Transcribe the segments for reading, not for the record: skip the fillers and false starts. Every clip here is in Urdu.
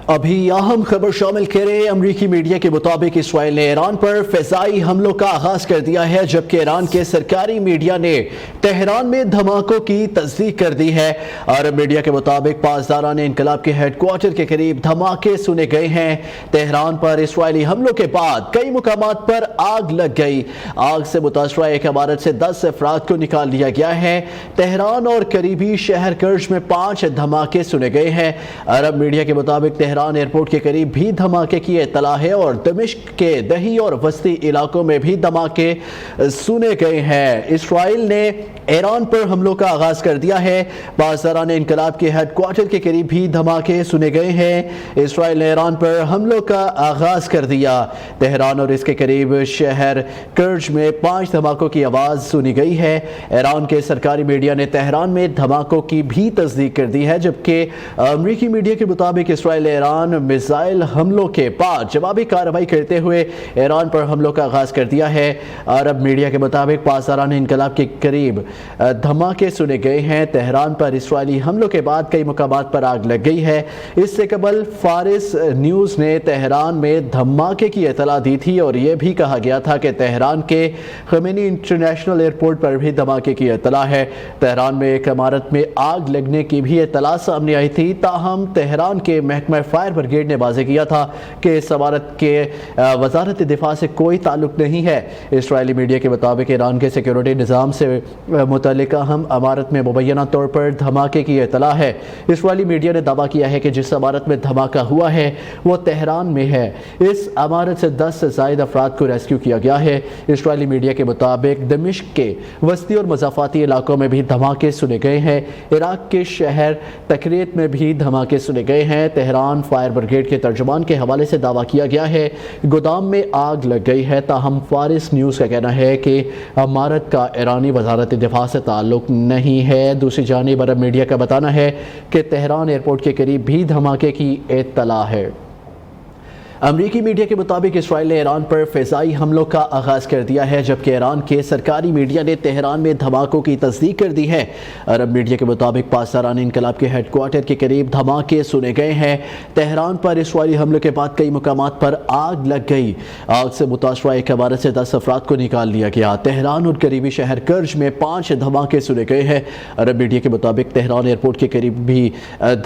ابھی اہم خبر شامل کریں۔ امریکی میڈیا کے مطابق اسرائیل نے ایران پر فضائی حملوں کا آغاز کر دیا ہے، جبکہ ایران کے سرکاری میڈیا نے تہران میں دھماکوں کی تصدیق کر دی ہے۔ عرب میڈیا کے مطابق پاسداران انقلاب کے ہیڈ کوارٹر کے قریب دھماکے سنے گئے ہیں۔ تہران پر اسرائیلی حملوں کے بعد کئی مقامات پر آگ لگ گئی۔ آگ سے متاثرہ ایک عمارت سے 10 افراد کو نکال لیا گیا ہے۔ تہران اور قریبی شہر کرج میں 5 دھماکے سنے گئے ہیں۔ عرب میڈیا کے مطابق تہران ایئرپورٹ کے قریب بھی دھماکے کی اطلاع ہے اور دمشق کے دہی اور وسطی علاقوں میں بھی دھماکے سنے گئے ہیں۔ اسرائیل نے ایران پر حملوں کا آغاز کر دیا ہے۔ پاسداران انقلاب کے ہیڈ کوارٹر کے قریب بھی دھماکے سنے گئے ہیں۔ اسرائیل نے ایران پر حملوں کا آغاز کر دیا۔ تہران اور اس کے قریب شہر کرج میں 5 دھماکوں کی آواز سنی گئی ہے۔ ایران کے سرکاری میڈیا نے تہران میں دھماکوں کی بھی تصدیق کر دی ہے، جبکہ امریکی میڈیا کے مطابق اسرائیل نے ایران میزائل حملوں کے بعد جوابی کارروائی کرتے ہوئے ایران پر حملوں کا آغاز کر دیا ہے۔ عرب میڈیا کے مطابق پاسداران انقلاب کے قریب دھماکے سنے گئے ہیں۔ تہران پر اسرائیلی حملوں کے بعد کئی مقامات پر آگ لگ گئی ہے۔ اس سے قبل فارس نیوز نے تہران میں دھماکے کی اطلاع دی تھی اور یہ بھی کہا گیا تھا کہ تہران کے خمینی انٹرنیشنل ایئرپورٹ پر بھی دھماکے کی اطلاع ہے۔ تہران میں ایک عمارت میں آگ لگنے کی بھی اطلاع سامنے آئی تھی، تاہم تہران کے محکمہ فائر بریگیڈ نے واضح کیا تھا کہ اس عمارت کے وزارت دفاع سے کوئی تعلق نہیں ہے۔ اسرائیلی میڈیا کے مطابق ایران کے سیکیورٹی نظام سے متعلق اہم عمارت میں مبینہ طور پر دھماکے کی اطلاع ہے۔ اسرائیلی میڈیا نے دعویٰ کیا ہے کہ جس عمارت میں دھماکہ ہوا ہے وہ تہران میں ہے۔ اس عمارت سے 10 سے زائد افراد کو ریسکیو کیا گیا ہے۔ اسرائیلی میڈیا کے مطابق دمشق کے وسطی اور مضافاتی علاقوں میں بھی دھماکے سنے گئے ہیں۔ عراق کے شہر تکریت میں بھی دھماکے سنے گئے ہیں۔ تہران فائر بریگیڈ کے ترجمان کے حوالے سے دعویٰ کیا گیا ہے گودام میں آگ لگ گئی ہے، تاہم فارس نیوز کا کہنا ہے کہ عمارت کا ایرانی وزارت دفاع سے تعلق نہیں ہے۔ دوسری جانب عرب میڈیا کا بتانا ہے کہ تہران ایئرپورٹ کے قریب بھی دھماکے کی اطلاع ہے۔ امریکی میڈیا کے مطابق اسرائیل نے ایران پر فضائی حملوں کا آغاز کر دیا ہے، جبکہ ایران کے سرکاری میڈیا نے تہران میں دھماکوں کی تصدیق کر دی ہے۔ عرب میڈیا کے مطابق پاسداران انقلاب کے ہیڈ کوارٹر کے قریب دھماکے سنے گئے ہیں۔ تہران پر اسرائیلی حملے کے بعد کئی مقامات پر آگ لگ گئی۔ آگ سے متاثرہ ایک عمارت سے 10 افراد کو نکال لیا گیا۔ تہران اور قریبی شہر کرج میں 5 دھماکے سنے گئے ہیں۔ عرب میڈیا کے مطابق تہران ایئرپورٹ کے قریب بھی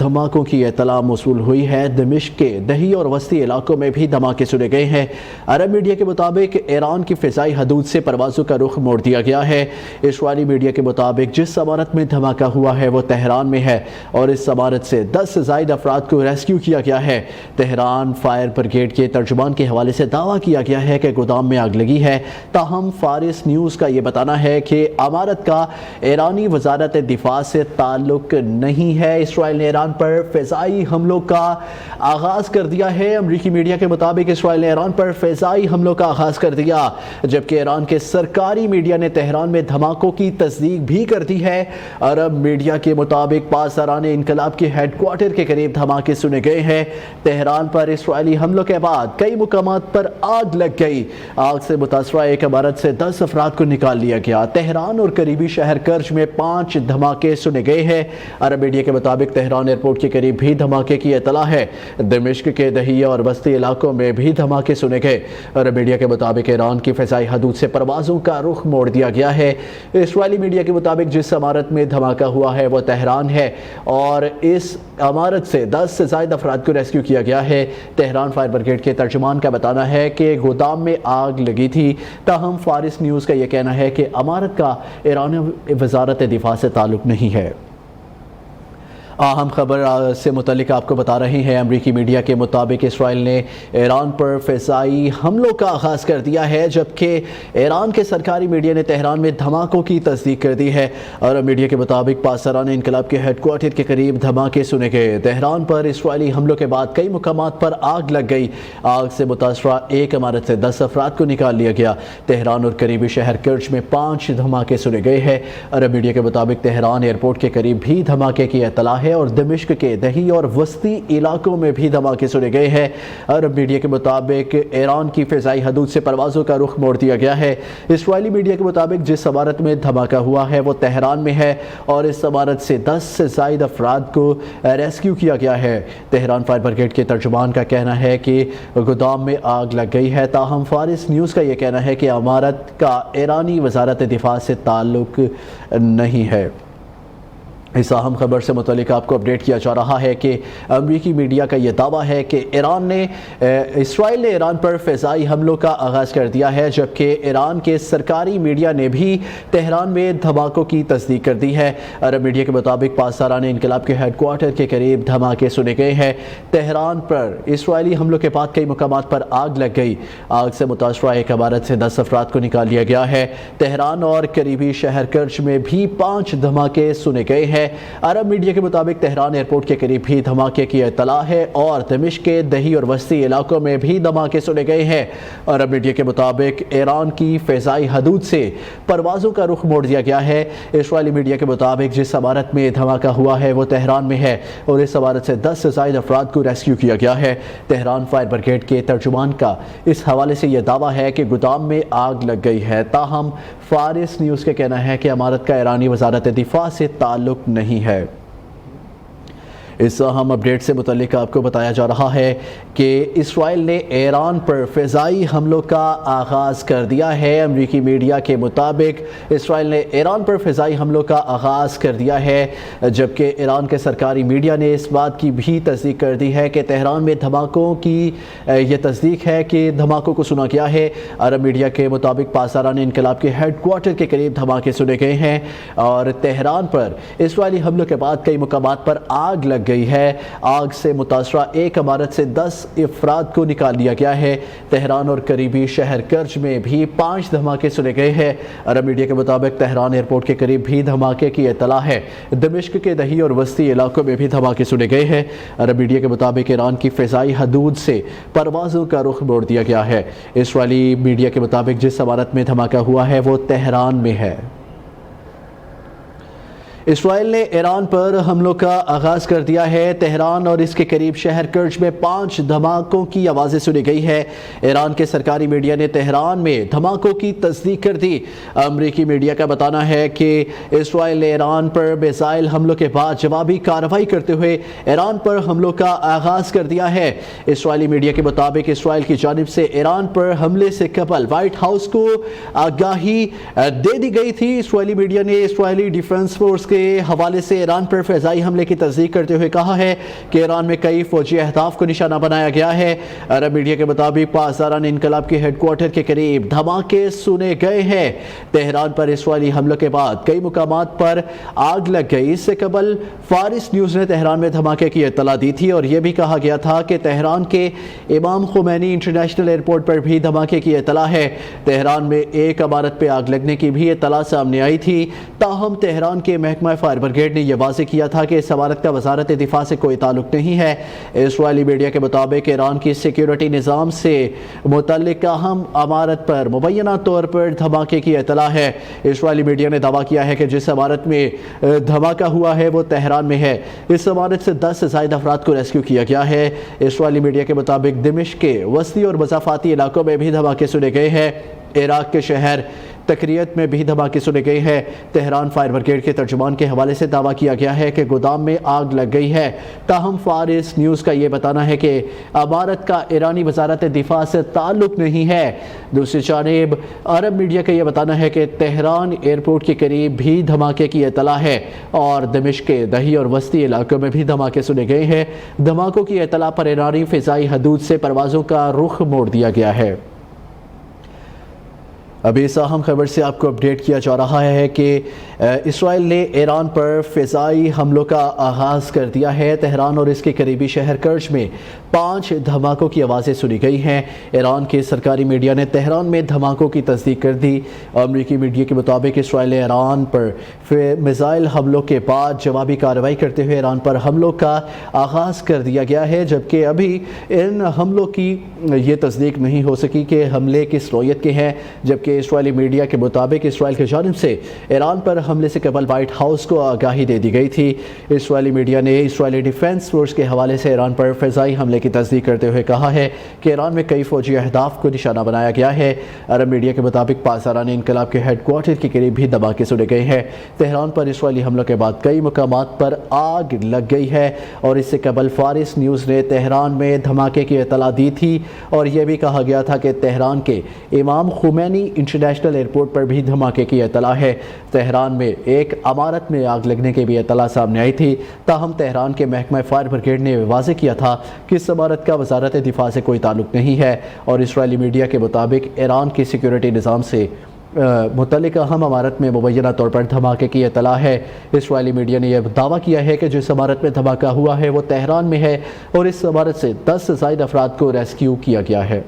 دھماکوں کی اطلاع موصول ہوئی ہے۔ دمشق کے دہی اور وسطی علاقوں میں بھی دھماکے سنے گئے ہیں۔ عرب میڈیا کے مطابق ایران کی فضائی حدود سے پروازوں کا رخ موڑ دیا گیا ہے۔ اسرائیلی میڈیا کے مطابق جس عمارت میں دھماکہ ہوا ہے وہ تہران میں ہے اور اس عمارت سے 10 سے زائد افراد کو ریسکیو کیا گیا ہے۔ تہران فائر بریگیڈ کے ترجمان کے حوالے سے دعویٰ کیا گیا ہے کہ گودام میں آگ لگی ہے، تاہم فارس نیوز کا یہ بتانا ہے کہ عمارت کا ایرانی وزارت دفاع سے تعلق نہیں ہے۔ اسرائیل نے ایران پر فضائی حملوں کا آغاز کر دیا ہے۔ امریکی میڈیا کے مطابق اسرائیل نے ایران پر فضائی حملوں کا آغاز کر دیا، جبکہ ایران کے سرکاری میڈیا نے تہران میں دھماکوں کی تصدیق بھی کر دی ہے۔ عرب میڈیا کے مطابق پاسداران انقلاب کے ہیڈ کوارٹر کے قریب دھماکے سنے گئے ہیں۔ تہران پر اسرائیلی حملوں کے بعد کئی مقامات پر آگ لگ گئی۔ آگ سے متاثرہ ایک عمارت سے 10 افراد کو نکال لیا گیا۔ تہران اور قریبی شہر کرج میں 5 دھماکے سنے گئے ہیں۔ عرب میڈیا کے مطابق تہران ایئرپورٹ کے قریب بھی دھماکے کی اطلاع ہے۔ دمشق کے دہیہ اور وسطی علاقوں میں بھی دھماکے سنے گئے۔ عرب میڈیا کے مطابق ایران کی فضائی حدود سے پروازوں کا رخ موڑ دیا گیا ہے۔ اسرائیلی میڈیا کے مطابق جس عمارت میں دھماکہ ہوا ہے وہ تہران ہے اور اس عمارت سے 10 سے زائد افراد کو ریسکیو کیا گیا ہے۔ تہران فائر بریگیڈ کے ترجمان کا بتانا ہے کہ گودام میں آگ لگی تھی، تاہم فارس نیوز کا یہ کہنا ہے کہ عمارت کا ایرانی وزارت دفاع سے تعلق نہیں ہے۔ اہم خبر سے متعلق آپ کو بتا رہے ہیں۔ امریکی میڈیا کے مطابق اسرائیل نے ایران پر فضائی حملوں کا آغاز کر دیا ہے، جبکہ ایران کے سرکاری میڈیا نے تہران میں دھماکوں کی تصدیق کر دی ہے۔ عرب میڈیا کے مطابق پاسداران انقلاب کے ہیڈ کوارٹر کے قریب دھماکے سنے گئے۔ تہران پر اسرائیلی حملوں کے بعد کئی مقامات پر آگ لگ گئی۔ آگ سے متاثرہ ایک عمارت سے 10 افراد کو نکال لیا گیا۔ تہران اور قریبی شہر کرج میں 5 دھماکے سنے گئے ہیں۔ عرب میڈیا کے مطابق تہران ایئرپورٹ کے قریب بھی دھماکے کی اطلاع ہے اور دمشق کے دہی اور وسطی علاقوں میں بھی دھماکے سنے گئے ہیں۔ عرب میڈیا کے مطابق ایران کی فضائی حدود سے پروازوں کا رخ موڑ دیا گیا ہے۔ اسرائیلی میڈیا کے مطابق جس عمارت میں دھماکہ ہوا ہے وہ تہران میں ہے اور اس عمارت سے 10 سے زائد افراد کو ریسکیو کیا گیا ہے۔ تہران فائر بریگیڈ کے ترجمان کا کہنا ہے کہ گودام میں آگ لگ گئی ہے، تاہم فارس نیوز کا یہ کہنا ہے کہ عمارت کا ایرانی وزارت دفاع سے تعلق نہیں ہے۔ اس اہم خبر سے متعلق آپ کو اپڈیٹ کیا جا رہا ہے کہ امریکی میڈیا کا یہ دعویٰ ہے کہ اسرائیل نے ایران پر فضائی حملوں کا آغاز کر دیا ہے، جبکہ ایران کے سرکاری میڈیا نے بھی تہران میں دھماکوں کی تصدیق کر دی ہے۔ عرب میڈیا کے مطابق پاسداران انقلاب کے ہیڈ کوارٹر کے قریب دھماکے سنے گئے ہیں۔ تہران پر اسرائیلی حملوں کے بعد کئی مقامات پر آگ لگ گئی۔ آگ سے متاثرہ ایک عمارت سے 10 افراد کو نکال لیا گیا ہے۔ تہران اور قریبی شہر کرج میں بھی 5 دھماکے سنے گئے ہیں۔ عرب میڈیا کے مطابق تہران ایئرپورٹ کے قریب بھی دھماکے کی اطلاع ہے اور دمشق کے دہی اور وسطی علاقوں میں بھی دھماکے سنے گئے ہیں۔ عرب میڈیا کے مطابق ایران کی فضائی حدود سے پروازوں کا رخ موڑ دیا گیا ہے۔ اسرائیلی میڈیا کے مطابق جس عمارت میں دھماکہ ہوا ہے وہ تہران میں ہے اور اس عمارت سے 10 سے زائد افراد کو ریسکیو کیا گیا ہے۔ تہران فائر بریگیڈ کے ترجمان کا اس حوالے سے یہ دعویٰ ہے کہ گودام میں آگ لگ گئی ہے، تاہم فارس نیوز کا کہنا ہے کہ عمارت کا ایرانی وزارت دفاع سے تعلق نہیں ہے۔ اس اہم اپڈیٹ سے متعلق آپ کو بتایا جا رہا ہے کہ اسرائیل نے ایران پر فضائی حملوں کا آغاز کر دیا ہے۔ امریکی میڈیا کے مطابق اسرائیل نے ایران پر فضائی حملوں کا آغاز کر دیا ہے، جبکہ ایران کے سرکاری میڈیا نے اس بات کی بھی تصدیق کر دی ہے کہ تہران میں دھماکوں کی یہ تصدیق ہے کہ دھماکوں کو سنا گیا ہے۔ عرب میڈیا کے مطابق پاسداران انقلاب کے ہیڈ کوارٹر کے قریب دھماکے سنے گئے ہیں اور تہران پر اسرائیلی حملوں کے بعد کئی مقامات پر آگ لگ گئی ہے۔ آگ سے متاثرہ ایک عمارت سے 10 افراد کو نکال لیا گیا ہے۔ تہران اور قریبی شہر کرج میں بھی 5 دھماکے سنے گئے ہیں۔ عرب میڈیا کے مطابق تہران ایئرپورٹ کے قریب بھی دھماکے کی اطلاع ہے۔ دمشق کے دہی اور وسطی علاقوں میں بھی دھماکے سنے گئے ہیں۔ عرب میڈیا کے مطابق ایران کی فضائی حدود سے پروازوں کا رخ موڑ دیا گیا ہے۔ اسرائیلی میڈیا کے مطابق جس عمارت میں دھماکہ ہوا ہے وہ تہران میں ہے۔ اسرائیل نے ایران پر حملوں کا آغاز کر دیا ہے۔ تہران اور اس کے قریب شہر کرج میں 5 دھماکوں کی آوازیں سنی گئی ہے۔ ایران کے سرکاری میڈیا نے تہران میں دھماکوں کی تصدیق کر دی۔ امریکی میڈیا کا بتانا ہے کہ اسرائیل نے ایران پر میزائل حملوں کے بعد جوابی کارروائی کرتے ہوئے ایران پر حملوں کا آغاز کر دیا ہے۔ اسرائیلی میڈیا کے مطابق اسرائیل کی جانب سے ایران پر حملے سے قبل وائٹ ہاؤس کو آگاہی دے دی گئی تھی۔ اسرائیلی میڈیا نے اسرائیلی ڈیفنس فورس کے حوالے سے ایران پر فضائی حملے کی تصدیق کرتے ہوئے کہا ہے کہ ایران میں کئی فوجی اہداف کو نشانہ بنایا گیا ہے۔ عرب میڈیا کے مطابق پاسداران انقلاب کے ہیڈ کوارٹر کے قریب دھماکے سنے گئے ہیں۔ تہران پر اسرائیلی حملوں کے بعد کئی مقامات پر آگ لگ گئی۔ اس سے قبل فارس نیوز نے تہران میں دھماکے کی اطلاع دی تھی اور یہ بھی کہا گیا تھا کہ تہران کے امام خمینی انٹرنیشنل ایئرپورٹ پر بھی دھماکے کی اطلاع ہے۔ تہران میں ایک عمارت پہ آگ لگنے کی بھی اطلاع سامنے آئی تھی، تاہم تہران کے محکمہ فائر بریگیڈ نے یہ واضح کیا تھا کہ اس عمارت کا وزارت دفاع سے کوئی تعلق نہیں ہے۔ اسرائیلی میڈیا کے مطابق ایران کی سیکیورٹی نظام سے متعلق اہم عمارت پر مبینہ طور پر دھماکے کی اطلاع ہے۔ اسرائیلی میڈیا نے دعویٰ کیا ہے کہ جس عمارت میں دھماکہ ہوا ہے وہ تہران میں ہے۔ اس عمارت سے 10 سے زائد افراد کو ریسکیو کیا گیا ہے۔ اسرائیلی میڈیا کے مطابق دمشق کے وسطی اور مضافاتی علاقوں میں بھی دھماکے سنے گئے ہیں۔ عراق کے شہر تکریت میں بھی دھماکے سنے گئے ہیں۔ تہران فائر بریگیڈ کے ترجمان کے حوالے سے دعویٰ کیا گیا ہے کہ گودام میں آگ لگ گئی ہے، تاہم فارس نیوز کا یہ بتانا ہے کہ عمارت کا ایرانی وزارت دفاع سے تعلق نہیں ہے۔ دوسری جانب عرب میڈیا کا یہ بتانا ہے کہ تہران ایئرپورٹ کے قریب بھی دھماکے کی اطلاع ہے اور دمشق کے دہی اور وسطی علاقوں میں بھی دھماکے سنے گئے ہیں۔ دھماکوں کی اطلاع پر ایرانی فضائی حدود سے پروازوں کا رخ موڑ دیا گیا ہے۔ ابھی اس اہم خبر سے آپ کو اپڈیٹ کیا جا رہا ہے کہ اسرائیل نے ایران پر فضائی حملوں کا آغاز کر دیا ہے۔ تہران اور اس کے قریبی شہر کرج میں 5 دھماکوں کی آوازیں سنی گئی ہیں۔ ایران کے سرکاری میڈیا نے تہران میں دھماکوں کی تصدیق کر دی۔ امریکی میڈیا کے مطابق اسرائیل نے ایران پر میزائل حملوں کے بعد جوابی کارروائی کرتے ہوئے ایران پر حملوں کا آغاز کر دیا گیا ہے، جبکہ ابھی ان حملوں کی یہ تصدیق نہیں ہو سکی کہ حملے کس نوعیت کے ہیں، جبکہ اسرائیلی میڈیا کے مطابق اسرائیل کی جانب سے ایران پر حملے سے قبل وائٹ ہاؤس کو آگاہی دے دی گئی تھی۔ اسرائیلی میڈیا نے اسرائیلی ڈیفنس فورس کے حوالے سے ایران پر فضائی حملے کی تصدیق کرتے ہوئے کہا ہے کہ ایران میں کئی فوجی اہداف کو نشانہ بنایا گیا ہے۔ عرب میڈیا کے مطابق پاسداران انقلاب کے ہیڈ کوارٹر کے قریب بھی دھماکے سنے گئے ہیں۔ تہران پر اسرائیلی حملوں کے بعد کئی مقامات پر آگ لگ گئی ہے، اور اس سے قبل فارس نیوز نے تہران میں دھماکے کی اطلاع دی تھی، اور یہ بھی کہا گیا تھا کہ تہران کے امام خمینی انٹرنیشنل ایئرپورٹ پر بھی دھماکے کی اطلاع ہے۔ تہران میں ایک عمارت میں آگ لگنے کی بھی اطلاع سامنے آئی تھی، تاہم تہران کے محکمہ فائر بریگیڈ نے واضح کیا تھا کہ اس عمارت کا وزارت دفاع سے کوئی تعلق نہیں ہے، اور اسرائیلی میڈیا کے مطابق ایران کی سیکیورٹی نظام سے متعلق اہم عمارت میں مبینہ طور پر دھماکے کی اطلاع ہے۔ اسرائیلی میڈیا نے یہ دعویٰ کیا ہے کہ جس عمارت میں دھماکہ ہوا ہے وہ تہران میں ہے، اور اس عمارت سے 10 سے زائد افراد کو ریسکیو کیا گیا ہے۔